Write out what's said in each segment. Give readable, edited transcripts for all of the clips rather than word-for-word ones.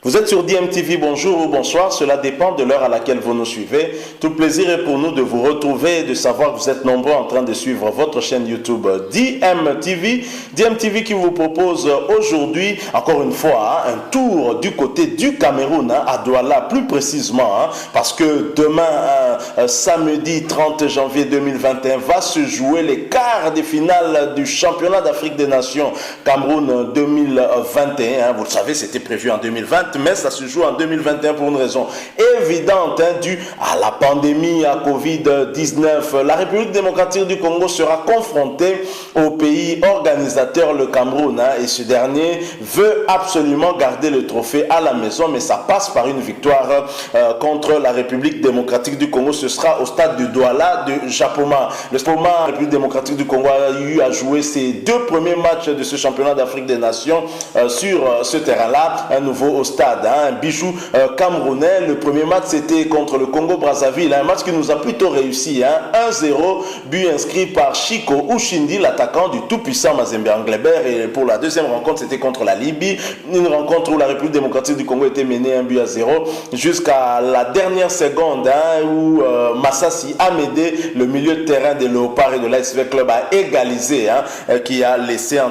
Vous êtes sur DMTV, bonjour ou bonsoir, cela dépend de l'heure à laquelle vous nous suivez. Tout plaisir est pour nous de vous retrouver et de savoir que vous êtes nombreux en train de suivre votre chaîne YouTube DMTV. DMTV qui vous propose aujourd'hui, encore une fois, un tour du côté du Cameroun, à Douala plus précisément, parce que demain, samedi 30 janvier 2021, va se jouer les quarts de finale du championnat d'Afrique des Nations Cameroun 2021. Vous le savez, c'était prévu en 2020. Mais ça se joue en 2021 pour une raison évidente, due à la pandémie, à Covid-19. La République démocratique du Congo sera confrontée au pays organisateur, le Cameroun, et ce dernier veut absolument garder le trophée à la maison, mais ça passe par une victoire contre la République démocratique du Congo. Ce sera au stade de Douala de Japoma. Le Japoma, la République démocratique du Congo, a eu à jouer ses deux premiers matchs de ce championnat d'Afrique des Nations sur ce terrain-là, un nouveau au stade, un bijou camerounais. Le premier match c'était contre le Congo-Brazzaville, un match qui nous a plutôt réussi, 1-0, but inscrit par Chico Ushindi, l'attaquant du tout-puissant Mazembe Anglebert. Et pour la deuxième rencontre, c'était contre la Libye, une rencontre où la République démocratique du Congo était menée 1-0 jusqu'à la dernière seconde, où Massassi Amédé, le milieu de terrain des Léopards et de l'ASV Club, a égalisé, qui a laissé en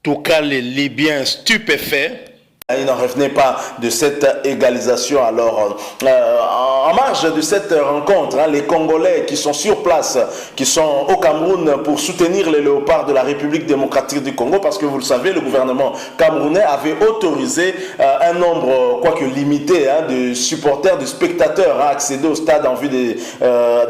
tout cas les Libyens stupéfaits. Il n'en revenait pas de cette égalisation. Alors, en marge de cette rencontre, les Congolais qui sont sur place, qui sont au Cameroun pour soutenir les Léopards de la République démocratique du Congo, parce que vous le savez, le gouvernement camerounais avait autorisé un nombre, quoique limité, de supporters, de spectateurs à accéder au stade en vue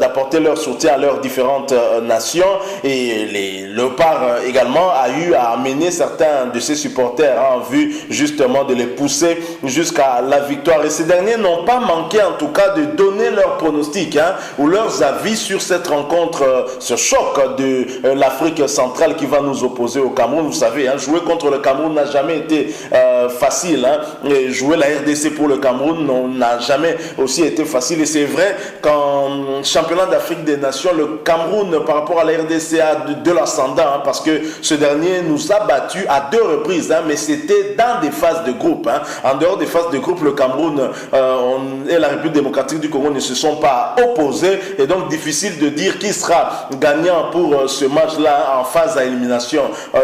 d'apporter leur soutien à leurs différentes nations. Et les Léopards également a eu à amener certains de ces supporters en vue justement de les pousser jusqu'à la victoire. Et ces derniers n'ont pas manqué en tout cas de donner leurs pronostics ou leurs avis sur cette rencontre, ce choc de l'Afrique centrale qui va nous opposer au Cameroun. Vous savez, jouer contre le Cameroun n'a jamais été facile. Et jouer la RDC pour le Cameroun n'a jamais aussi été facile. Et c'est vrai qu'en championnat d'Afrique des Nations, le Cameroun par rapport à la RDC a de l'ascendant, parce que ce dernier nous a battus à 2 reprises, mais c'était dans des phases de groupe. En dehors des phases de groupe, le Cameroun et la République démocratique du Congo ne se sont pas opposés, et donc difficile de dire qui sera gagnant pour ce match-là en phase à élimination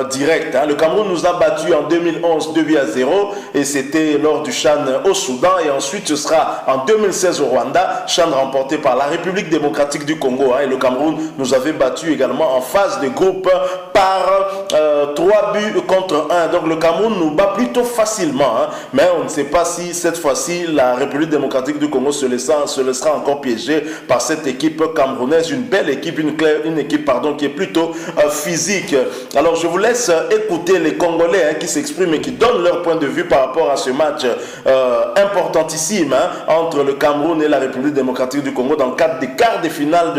directe. Le Cameroun nous a battus en 2011 2-0, et c'était lors du CHAN au Soudan, et ensuite ce sera en 2016 au Rwanda, CHAN remporté par la République démocratique du Congo, et le Cameroun nous avait battus également en phase de groupe par 3 buts contre 1. Donc le Cameroun nous bat plutôt facilement, mais on ne sait pas si cette fois-ci la République démocratique du Congo se laissera encore piéger par cette équipe camerounaise, une belle équipe, une équipe qui est plutôt physique. Alors je vous laisse écouter les Congolais qui s'expriment et qui donnent leur point de vue par rapport à ce match importantissime entre le Cameroun et la République démocratique du Congo dans le cadre des quarts de finale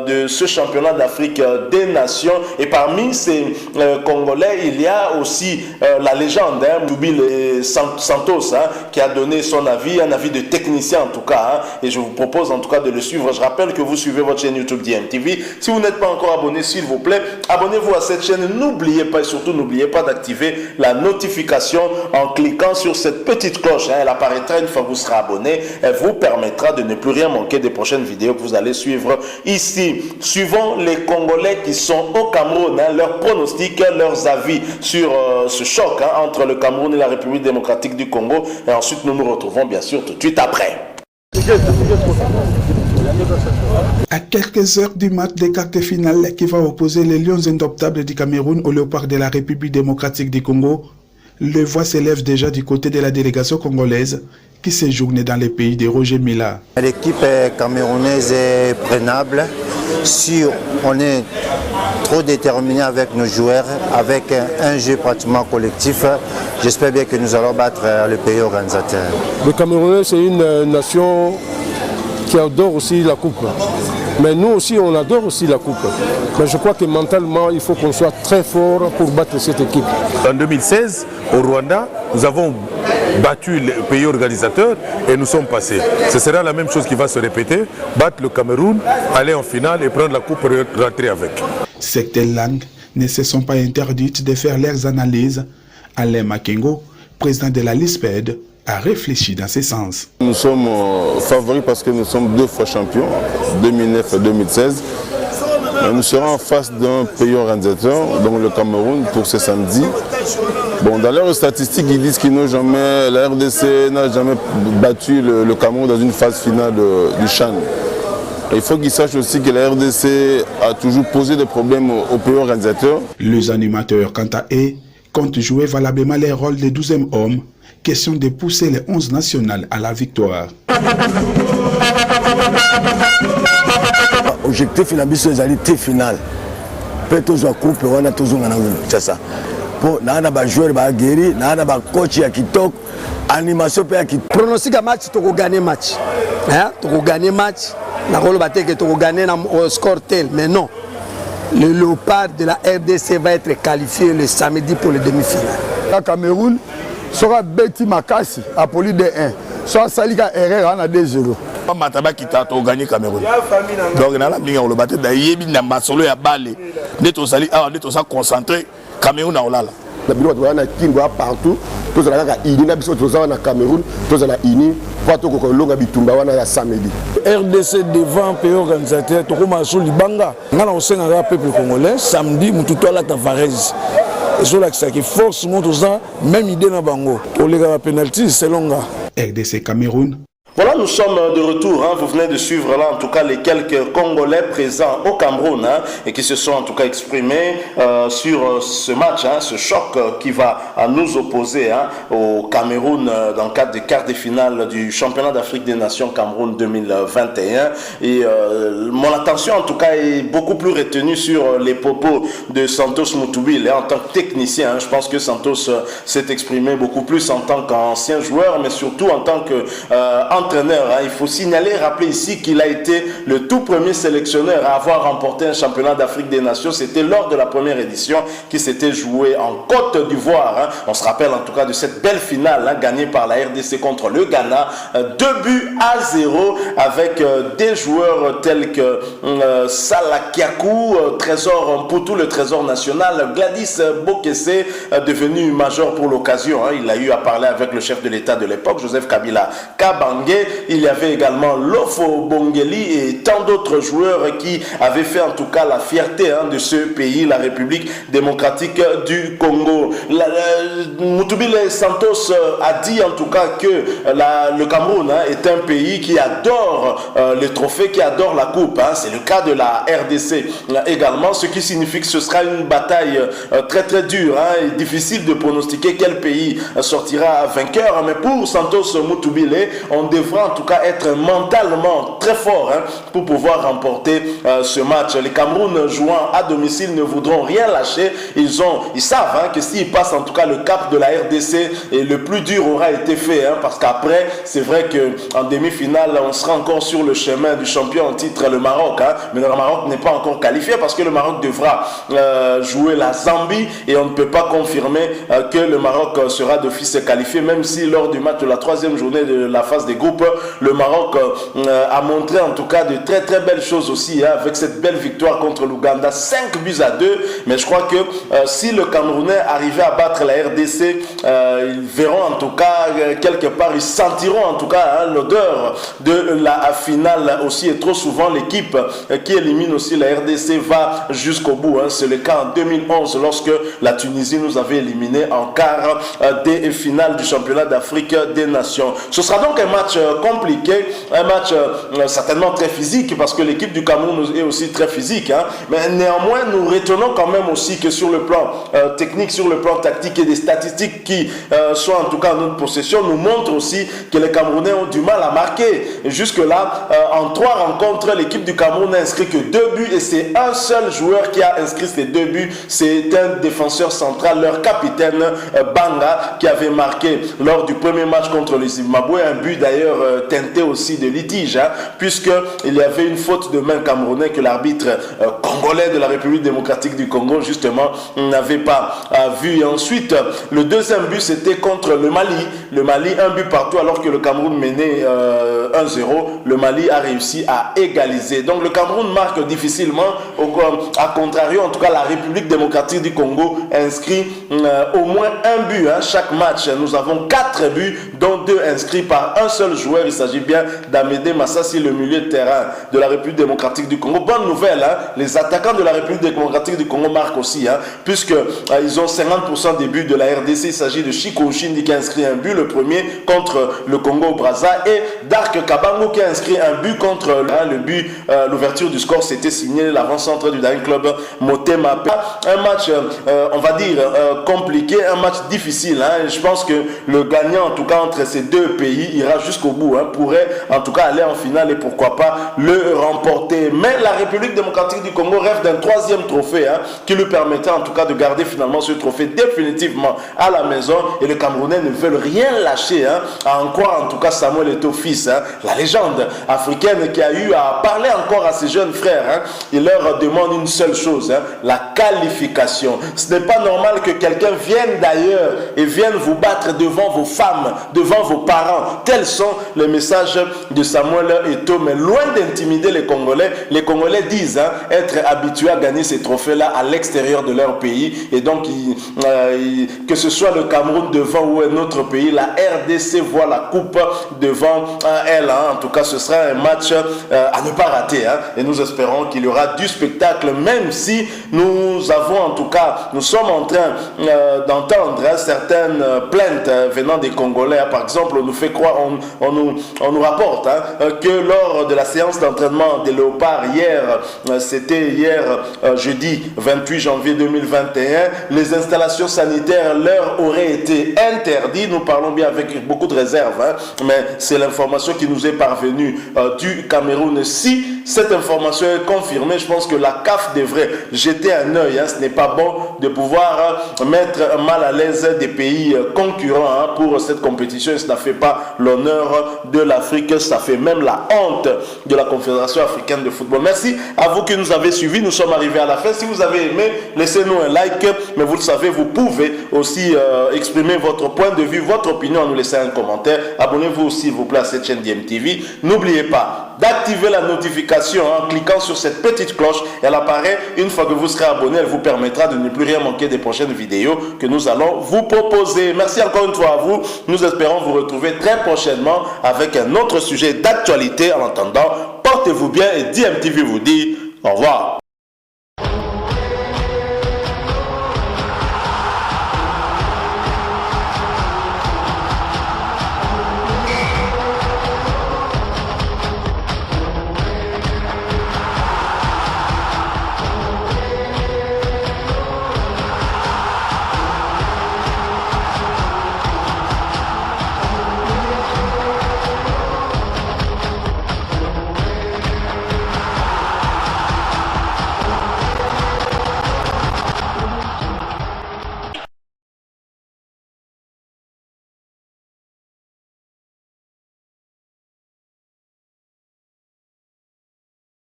de ce championnat d'Afrique des Nations. Et parmi ces Congolais, il y a aussi la légende Doubil Santos, qui a donné son avis, un avis de technicien en tout cas, et je vous propose en tout cas de le suivre. Je rappelle que vous suivez votre chaîne YouTube DMTV. Si vous n'êtes pas encore abonné, s'il vous plaît, abonnez-vous à cette chaîne. N'oubliez pas, et surtout n'oubliez pas d'activer la notification en cliquant sur cette petite cloche. Elle apparaîtra une fois que vous serez abonné. Elle vous permettra de ne plus rien manquer des prochaines vidéos que vous allez suivre ici. Suivons les Congolais qui sont au Cameroun, leurs pronostics, leurs avis sur ce choc entre le Cameroun et la République démocratique du Congo. Et ensuite, nous nous retrouvons bien sûr tout de suite après. À quelques heures du match des quarts de finale qui va opposer les Lions indomptables du Cameroun aux Léopards de la République démocratique du Congo, les voix s'élèvent déjà du côté de la délégation congolaise qui séjourne dans les pays de Roger Mila. L'équipe camerounaise est prenable. Si on est trop déterminé avec nos joueurs, avec un jeu pratiquement collectif, j'espère bien que nous allons battre le pays organisateur. Le Camerounais, c'est une nation qui adore aussi la coupe. Mais nous aussi, on adore aussi la coupe. Mais je crois que mentalement, il faut qu'on soit très fort pour battre cette équipe. En 2016, au Rwanda, nous avons battu le pays organisateur et nous sommes passés. Ce sera la même chose qui va se répéter, battre le Cameroun, aller en finale et prendre la coupe et rentrer avec. Certaines langues ne se sont pas interdites de faire leurs analyses. Alain Makengo, président de la LISPED, a réfléchi dans ce sens. Nous sommes favoris parce que nous sommes 2 fois champions, 2009 et 2016. Nous serons en face d'un pays organisateur, donc le Cameroun, pour ce samedi. Bon, dans leurs statistiques, ils disent qu'ils n'ont jamais, la RDC n'a jamais battu le Cameroun dans une phase finale du CHAN. Il faut qu'ils sachent aussi que la RDC a toujours posé des problèmes aux pays organisateurs. Les animateurs, quant à eux, comptent jouer valablement les rôles des 12e hommes. Question de pousser les 11 nationales à la victoire. Objectif la mission est finale. Peut-être jouer coupe on a toujours c'est ça. Pour na ba joueur ba guéri, na ba coach ya kitoko, animation pe ya kitoko. Pronostic match to gagner match. Hein? To gagner match. Na rolo batte que to gagner au score tel, mais non. Le Léopard de la RDC va être qualifié le samedi pour les demi-finales. Le Cameroun sera Betty Makassi à Poli de 1. Soit Salika Herrera à 2-0. Mataba qui t'a gagné Cameroun. Donc na la minga on le battait d'ailleurs na masolo ya balé. Neto sali ah neto ça concentré Cameroun na olala. La bino wana kingo partout. Tous la ka ini na biso tous na Cameroun, tous la ini pas to ko longa bitumba wana ya samedi. RDC devant pays organisateur to ko maso libanga. Ngana osenga ka peuple congolais samedi mututo la Tavares. Et sur l'axe qui force monte ça même idée na bango. Pour les penalty c'est longa. RDC Cameroun. Voilà, nous sommes de retour. Hein. Vous venez de suivre là, en tout cas, les quelques Congolais présents au Cameroun et qui se sont en tout cas exprimés sur ce match, ce choc qui va nous opposer au Cameroun dans le cadre des quarts de finale du championnat d'Afrique des Nations Cameroun 2021. Et mon attention, en tout cas, est beaucoup plus retenue sur les propos de Santos Moutoubile en tant que technicien. Je pense que Santos s'est exprimé beaucoup plus en tant qu'ancien joueur, mais surtout en tant que entraîneur. Il faut signaler, rappeler ici qu'il a été le tout premier sélectionneur à avoir remporté un championnat d'Afrique des Nations. C'était lors de la première édition qui s'était jouée en Côte d'Ivoire. On se rappelle en tout cas de cette belle finale gagnée par la RDC contre le Ghana. 2-0 avec des joueurs tels que Salakiakou, Trésor Mpoutou, le trésor national, Gladys Bokesse, devenu major pour l'occasion. Il a eu à parler avec le chef de l'État de l'époque, Joseph Kabila Kabange. Il y avait également Lofo Bongeli et tant d'autres joueurs qui avaient fait en tout cas la fierté de ce pays, la République démocratique du Congo. Moutoubile Santos a dit en tout cas que le Cameroun est un pays qui adore les trophées, qui adore la coupe. C'est le cas de la RDC également, ce qui signifie que ce sera une bataille très très dure et difficile de pronostiquer quel pays sortira vainqueur. Mais pour Santos Moutoubile, on devra en tout cas être mentalement très fort pour pouvoir remporter ce match. Les Cameroun jouant à domicile ne voudront rien lâcher. Ils savent que s'ils passent en tout cas le cap de la RDC, et le plus dur aura été fait parce qu'après c'est vrai qu'en demi-finale on sera encore sur le chemin du champion en titre, le Maroc. Mais le Maroc n'est pas encore qualifié parce que le Maroc devra jouer la Zambie et on ne peut pas confirmer que le Maroc sera d'office qualifié, même si lors du match de la 3e journée de la phase des groupes, le Maroc a montré en tout cas de très très belles choses aussi avec cette belle victoire contre l'Ouganda, 5-2. Mais je crois que si le Camerounais arrivait à battre la RDC, ils verront en tout cas quelque part, ils sentiront en tout cas l'odeur de la finale aussi. Et trop souvent l'équipe qui élimine aussi la RDC va jusqu'au bout. C'est le cas en 2011 lorsque la Tunisie nous avait éliminé en quart des finales du championnat d'Afrique des Nations. Ce sera donc un match compliqué, un match certainement très physique parce que l'équipe du Cameroun est aussi très physique. Mais néanmoins, nous retenons quand même aussi que sur le plan technique, sur le plan tactique et des statistiques qui sont en tout cas en notre possession, nous montrent aussi que les Camerounais ont du mal à marquer. Et jusque-là, en 3 rencontres, l'équipe du Cameroun n'a inscrit que 2 buts et c'est un seul joueur qui a inscrit ces 2 buts. C'est un défenseur central, leur capitaine Banga, qui avait marqué lors du premier match contre le Zimbabwe, un but d'ailleurs d'ailleurs teinté aussi de litige, hein, puisqu'il y avait une faute de main camerounais que l'arbitre congolais de la République démocratique du Congo, justement, n'avait pas vu. Et ensuite, le deuxième but, c'était contre le Mali. Le Mali, un but partout, alors que le Cameroun menait 1-0. Le Mali a réussi à égaliser. Donc le Cameroun marque difficilement, à contrario, en tout cas, la République démocratique du Congo inscrit au moins un but, hein, chaque match. Nous avons 4 buts, dont 2 inscrits par un seul joueur. Il s'agit bien d'Amédé Massassi, le milieu de terrain de la République démocratique du Congo. Bonne nouvelle, hein, les attaquants de la République démocratique du Congo marquent aussi, hein, puisque ils ont 50% des buts de la RDC. Il s'agit de Chico Oshindi qui a inscrit un but, le premier contre le Congo-Brazza, et Dark Kabango qui a inscrit un but contre le but. L'ouverture du score, c'était signé l'avant-centre du Daring Club Motema. Un match, on va dire, compliqué, un match difficile, hein. Je pense que le gagnant, en tout cas entre ces deux pays, ira jusqu'au bout, hein, pourrait en tout cas aller en finale et pourquoi pas le remporter. Mais la République démocratique du Congo rêve d'un 3e trophée, hein, qui lui permettait en tout cas de garder finalement ce trophée définitivement à la maison, et les Camerounais ne veulent rien lâcher, hein, à en croire en tout cas Samuel Eto'o fils, hein, la légende africaine qui a eu à parler encore à ses jeunes frères, hein. Il leur demande une seule chose, hein, la qualification. Ce n'est pas normal que quelqu'un vienne d'ailleurs et vienne vous battre devant vos femmes, devant vos parents. Tels sont les messages de Samuel Eto'o. Mais loin d'intimider les Congolais disent, hein, être habitués à gagner ces trophées-là à l'extérieur de leur pays. Et donc, que ce soit le Cameroun devant ou un autre pays, la RDC voit la coupe devant elle, hein. En tout cas, ce sera un match à ne pas rater, hein. Et nous espérons qu'il y aura du spectacle, même si nous avons en tout cas, nous sommes en train d'entendre, hein, certaines plaintes venant des Congolais. Par exemple, on nous fait croire, on nous rapporte, hein, que lors de la séance d'entraînement des Léopards hier, c'était hier jeudi 28 janvier 2021, les installations sanitaires leur auraient été interdites. Nous parlons bien avec beaucoup de réserve, hein, mais c'est l'information qui nous est parvenue du Cameroun. Si cette information est confirmée, je pense que la CAF devrait jeter un œil, hein. Ce n'est pas bon de pouvoir mettre mal à l'aise des pays concurrents, hein, pour cette compétition. Et ça ne fait pas l'honneur de l'Afrique, ça fait même la honte de la Confédération africaine de football. Merci à vous qui nous avez suivis. Nous sommes arrivés à la fin. Si vous avez aimé, laissez-nous un like. Mais vous le savez, vous pouvez aussi exprimer votre point de vue, votre opinion en nous laissant un commentaire. Abonnez-vous s'il vous plaît à cette chaîne DMTV. N'oubliez pas d'activer la notification en cliquant sur cette petite cloche. Elle apparaît une fois que vous serez abonné. Elle vous permettra de ne plus rien manquer des prochaines vidéos que nous allons vous proposer. Merci encore une fois à vous. Nous espérons vous retrouver très prochainement avec un autre sujet d'actualité. En attendant, portez-vous bien et DMTV vous dit au revoir.